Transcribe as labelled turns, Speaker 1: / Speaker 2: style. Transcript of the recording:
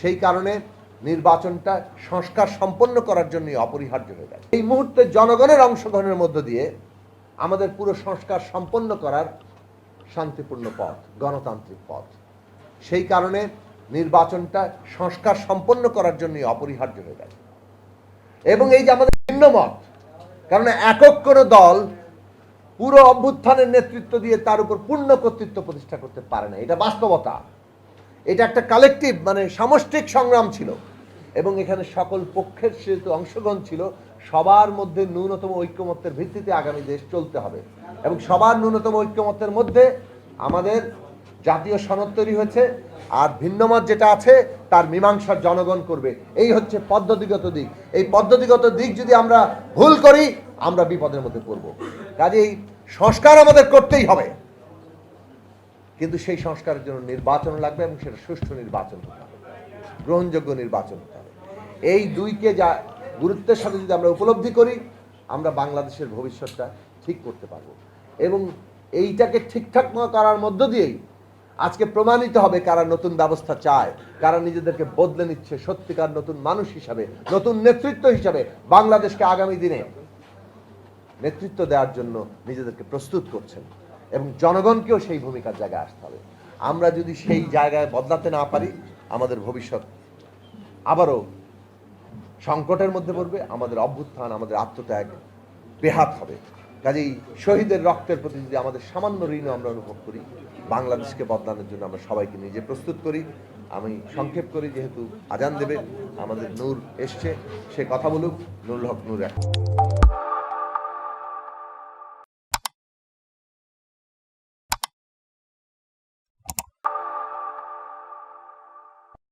Speaker 1: সেই কারণে নির্বাচনটা সংস্কার সম্পন্ন করার জন্য অপরিহার্য হয়ে গেছে। এই মুহূর্তে জনগণের অংশগ্রহণের মধ্য দিয়ে আমাদের পুরো সংস্কার সম্পন্ন করার শান্তিপূর্ণ পথ, গণতান্ত্রিক পথ। সেই কারণে নির্বাচনটা সংস্কার সম্পন্ন করার জন্য অপরিহার্য হয়ে গেছে। এবং এই যে আমাদের ভিন্ন মত, কারণ একক কোনো দল পুরো অভ্যুত্থানের নেতৃত্ব দিয়ে তার উপর পূর্ণ কর্তৃত্ব প্রতিষ্ঠা করতে পারে না, এটা বাস্তবতা। এটা একটা কালেকটিভ সামষ্টিক সংগ্রাম ছিল এবং এখানে সকল পক্ষের যেহেতু অংশগ্রহণ ছিল, সবার মধ্যে ন্যূনতম ঐক্যমত্যের ভিত্তিতে আগামী দেশ চলতে হবে এবং সবার ন্যূনতম ঐক্যমত্যের মধ্যে আমাদের জাতীয় সনদ তৈরি হয়েছে, আর ভিন্নমত যেটা আছে তার মীমাংসা জনগণ করবে। এই হচ্ছে পদ্ধতিগত দিক। এই পদ্ধতিগত দিক যদি আমরা ভুল করি আমরা বিপদের মধ্যে পড়ব। কাজেই সংস্কার আমাদের করতেই হবে, কিন্তু সেই সংস্কারের জন্য নির্বাচন লাগবে এবং সেটা সুষ্ঠু নির্বাচন হতে হবে, গ্রহণযোগ্য নির্বাচন হতে হবে। এই দুইকে যা গুরুত্বের সাথে যদি আমরা উপলব্ধি করি, আমরা বাংলাদেশের ভবিষ্যৎটা ঠিক করতে পারবো। এবং এইটাকে ঠিকঠাক করার মধ্য দিয়েই আজকে প্রমাণিত হবে কারা নতুন ব্যবস্থা চায়, কারা নিজেদেরকে বদলে নিচ্ছে সত্যিকার নতুন মানুষ হিসাবে, নতুন নেতৃত্ব হিসাবে বাংলাদেশকে আগামী দিনে নেতৃত্ব দেওয়ার জন্য নিজেদেরকে প্রস্তুত করছেন। এবং জনগণকেও সেই ভূমিকার জায়গায় আসতে হবে। আমরা যদি সেই জায়গায় বদলাতে না পারি, আমাদের ভবিষ্যৎ আবারও সংকটের মধ্যে পড়বে, আমাদের অভ্যুত্থান, আমাদের আত্মত্যাগ বেহাত হবে। কাজেই শহীদের রক্তের প্রতি যদি আমাদের সামান্য ঋণ আমরা অনুভব করি, বাংলাদেশকে বদলানোর জন্য আমরা সবাইকে নিজে প্রস্তুত করি। আমি সংক্ষেপ করি, যেহেতু আজান দেবে, আমাদের নূর এসছে, সে কথা বলুক। নুরুল হক নূর।